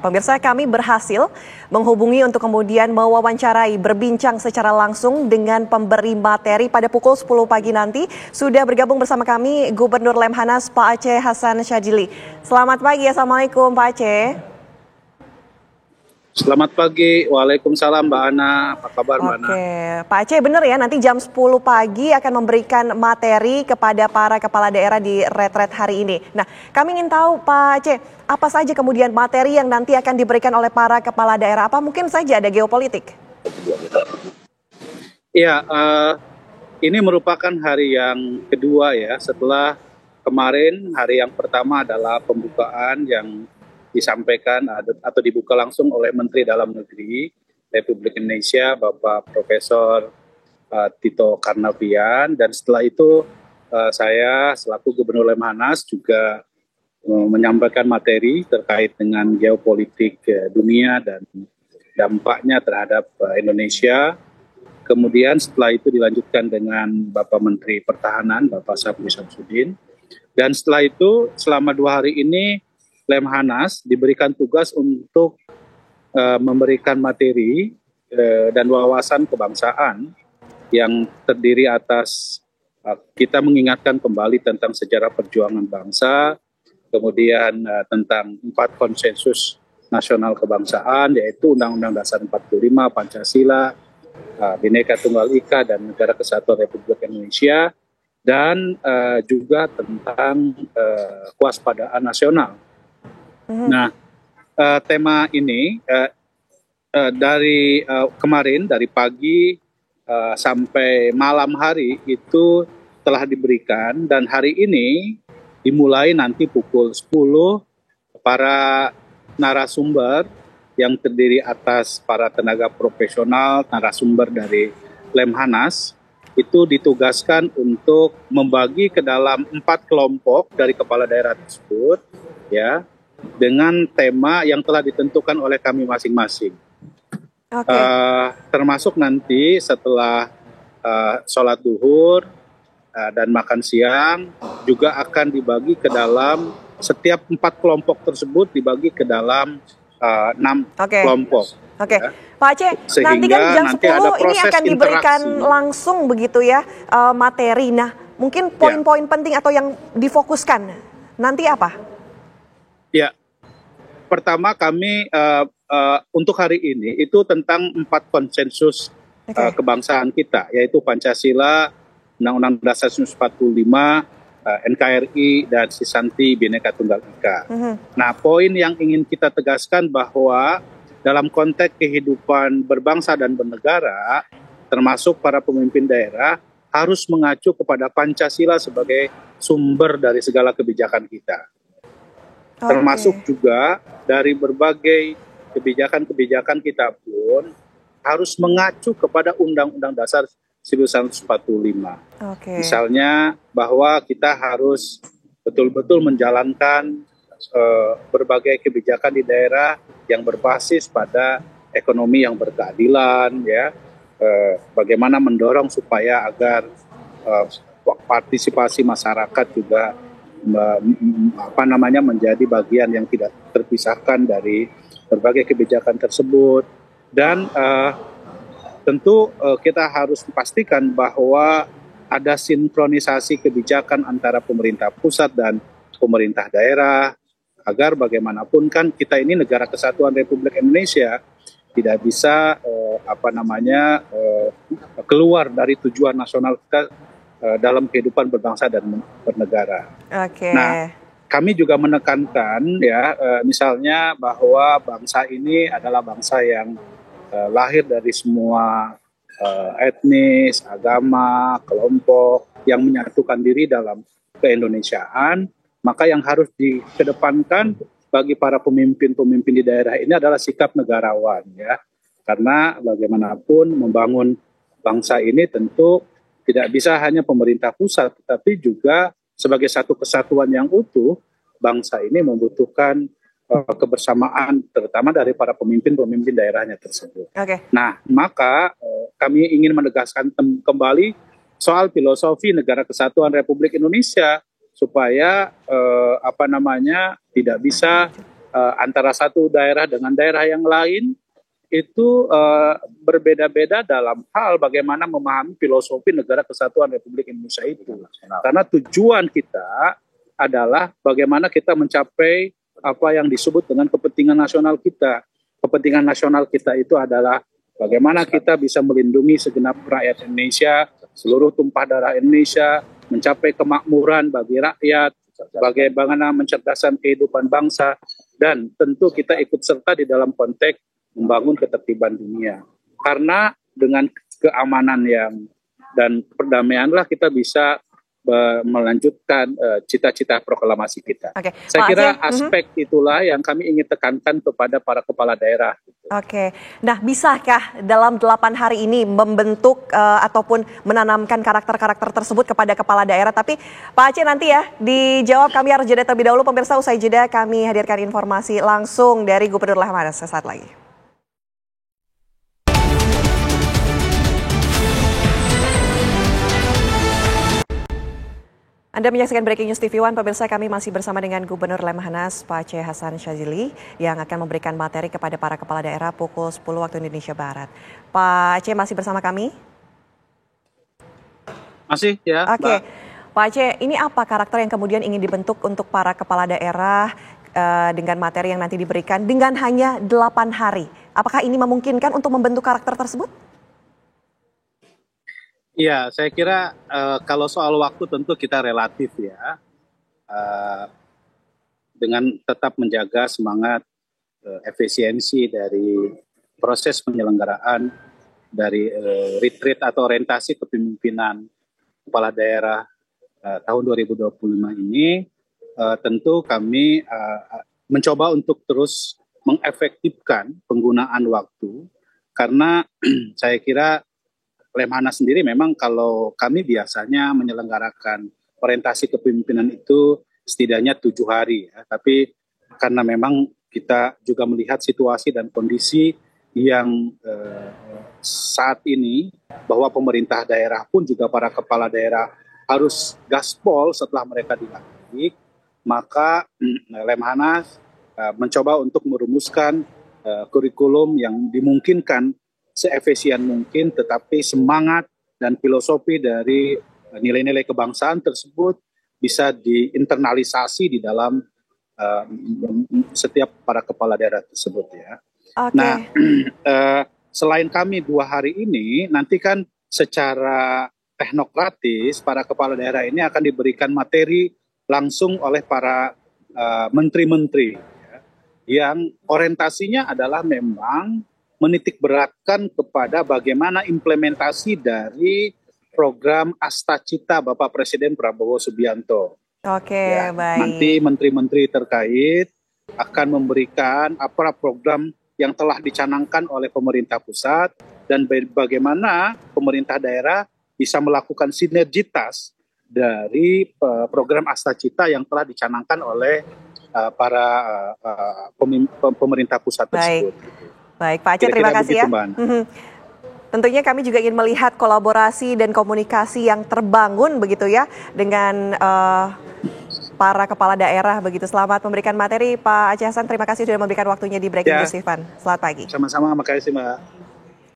Pemirsa, kami berhasil menghubungi untuk kemudian mewawancarai, berbincang secara langsung dengan pemberi materi pada pukul 10 pagi nanti. Sudah bergabung bersama kami Gubernur Lemhanas Pak Aceh Hasan Syadzili. Selamat pagi, Assalamualaikum Pak Aceh. Selamat pagi, waalaikumsalam Mbak Ana, apa kabar Mbak Ana? Oke, Pak Aceh benar ya nanti jam 10 pagi akan memberikan materi kepada para kepala daerah di retret hari ini. Nah, kami ingin tahu Pak Aceh, apa saja kemudian materi yang nanti akan diberikan oleh para kepala daerah? Apa mungkin saja ada geopolitik? Iya, ini merupakan hari yang kedua ya, setelah kemarin hari yang pertama adalah pembukaan yang disampaikan atau dibuka langsung oleh Menteri Dalam Negeri Republik Indonesia Bapak Profesor Tito Karnavian, dan setelah itu saya selaku Gubernur Lemhanas juga menyampaikan materi terkait dengan geopolitik dunia dan dampaknya terhadap Indonesia. Kemudian setelah itu dilanjutkan dengan Bapak Menteri Pertahanan Bapak Syafruddin Syamsuddin, dan setelah itu selama 2 hari ini Lemhanas diberikan tugas untuk memberikan materi dan wawasan kebangsaan yang terdiri atas kita mengingatkan kembali tentang sejarah perjuangan bangsa, kemudian tentang 4 konsensus nasional kebangsaan, yaitu Undang-Undang Dasar 45, Pancasila, Bhinneka Tunggal Ika, dan Negara Kesatuan Republik Indonesia, dan juga tentang kewaspadaan nasional. Nah, tema ini dari kemarin, dari pagi sampai malam hari itu telah diberikan, dan hari ini dimulai nanti pukul 10 para narasumber yang terdiri atas para tenaga profesional, narasumber dari Lemhanas, itu ditugaskan untuk membagi ke dalam 4 kelompok dari kepala daerah tersebut, ya, dengan tema yang telah ditentukan oleh kami masing-masing. Termasuk nanti setelah sholat duhur dan makan siang juga akan dibagi ke dalam setiap 4 kelompok tersebut dibagi ke dalam 6 kelompok. Ya. Pak Aceh, nanti kan jam 10 ini akan diberikan langsung begitu ya materi. Nah, mungkin poin-poin penting atau yang difokuskan nanti apa? Ya, pertama kami untuk hari ini itu tentang 4 konsensus kebangsaan kita, yaitu Pancasila, Undang-Undang Dasar 45, NKRI, dan Sisanti Bhinneka Tunggal Ika. Nah, poin yang ingin kita tegaskan bahwa dalam konteks kehidupan berbangsa dan bernegara, termasuk para pemimpin daerah, harus mengacu kepada Pancasila sebagai sumber dari segala kebijakan kita. Termasuk juga dari berbagai kebijakan-kebijakan kita pun harus mengacu kepada Undang-Undang Dasar 1945. Misalnya bahwa kita harus betul-betul menjalankan berbagai kebijakan di daerah yang berbasis pada ekonomi yang berkeadilan, ya, bagaimana mendorong supaya agar partisipasi masyarakat juga menjadi bagian yang tidak terpisahkan dari berbagai kebijakan tersebut, dan tentu kita harus pastikan bahwa ada sinkronisasi kebijakan antara pemerintah pusat dan pemerintah daerah, agar bagaimanapun kan kita ini negara kesatuan Republik Indonesia, tidak bisa keluar dari tujuan nasional kita dalam kehidupan berbangsa dan bernegara. Nah, kami juga menekankan ya, misalnya bahwa bangsa ini adalah bangsa yang lahir dari semua etnis, agama, kelompok yang menyatukan diri dalam keindonesiaan. Maka yang harus dikedepankan bagi para pemimpin-pemimpin di daerah ini adalah sikap negarawan, ya. Karena bagaimanapun membangun bangsa ini tentu tidak bisa hanya pemerintah pusat, tapi juga sebagai satu kesatuan yang utuh, bangsa ini membutuhkan kebersamaan, terutama dari para pemimpin-pemimpin daerahnya tersebut. Nah, maka kami ingin menegaskan kembali soal filosofi Negara Kesatuan Republik Indonesia, supaya tidak bisa antara satu daerah dengan daerah yang lain itu berbeda-beda dalam hal bagaimana memahami filosofi Negara Kesatuan Republik Indonesia itu. Karena tujuan kita adalah bagaimana kita mencapai apa yang disebut dengan kepentingan nasional kita. Kepentingan nasional kita itu adalah bagaimana kita bisa melindungi segenap rakyat Indonesia, seluruh tumpah darah Indonesia, mencapai kemakmuran bagi rakyat, bagaimana mencerdaskan kehidupan bangsa, dan tentu kita ikut serta di dalam konteks membangun ketertiban dunia. Karena dengan keamanan dan perdamaianlah kita bisa melanjutkan cita-cita proklamasi kita. Saya kira aspek itulah yang kami ingin tekankan kepada para kepala daerah. Oke, nah bisakah dalam 8 hari ini membentuk ataupun menanamkan karakter-karakter tersebut kepada kepala daerah? Tapi Pak Aceh nanti ya dijawab, kami harus jeda terlebih dahulu. Pemirsa, usai jeda kami hadirkan informasi langsung dari Gubernur Lemhanas sesaat lagi. Anda menyaksikan Breaking News TV One, pemirsa, kami masih bersama dengan Gubernur Lemhanas, Pak Aceh Hasan Syadzili, yang akan memberikan materi kepada para kepala daerah pukul 10 waktu Indonesia Barat. Pak Aceh masih bersama kami? Masih, ya. Oke, Pak Aceh, ini apa karakter yang kemudian ingin dibentuk untuk para kepala daerah dengan materi yang nanti diberikan dengan hanya 8 hari? Apakah ini memungkinkan untuk membentuk karakter tersebut? Iya, saya kira kalau soal waktu tentu kita relatif ya, dengan tetap menjaga semangat efisiensi dari proses penyelenggaraan dari retreat atau orientasi kepemimpinan kepala daerah tahun 2025 ini, tentu kami mencoba untuk terus mengefektifkan penggunaan waktu, karena saya kira Lemhanas sendiri memang kalau kami biasanya menyelenggarakan orientasi kepemimpinan itu setidaknya 7 hari ya. Tapi karena memang kita juga melihat situasi dan kondisi yang saat ini bahwa pemerintah daerah pun juga para kepala daerah harus gaspol setelah mereka dilantik, maka Lemhanas mencoba untuk merumuskan kurikulum yang dimungkinkan seefisien mungkin, tetapi semangat dan filosofi dari nilai-nilai kebangsaan tersebut bisa diinternalisasi di dalam setiap para kepala daerah tersebut ya. Okay. Nah, selain kami 2 hari ini, nanti kan secara teknokratis para kepala daerah ini akan diberikan materi langsung oleh para menteri-menteri ya, yang orientasinya adalah memang menitik beratkan kepada bagaimana implementasi dari program Astacita Bapak Presiden Prabowo Subianto. Oke, ya, baik. Nanti menteri-menteri terkait akan memberikan apa program yang telah dicanangkan oleh pemerintah pusat dan bagaimana pemerintah daerah bisa melakukan sinergitas dari program Astacita yang telah dicanangkan oleh para pemerintah pusat tersebut. Baik, Pak Aceh, terima kasih ya. Tentunya kami juga ingin melihat kolaborasi dan komunikasi yang terbangun begitu ya dengan para kepala daerah begitu. Selamat memberikan materi Pak Aceh Hasan, terima kasih sudah memberikan waktunya di Breaking News TV One. Selamat pagi. Sama-sama, makasih Mbak.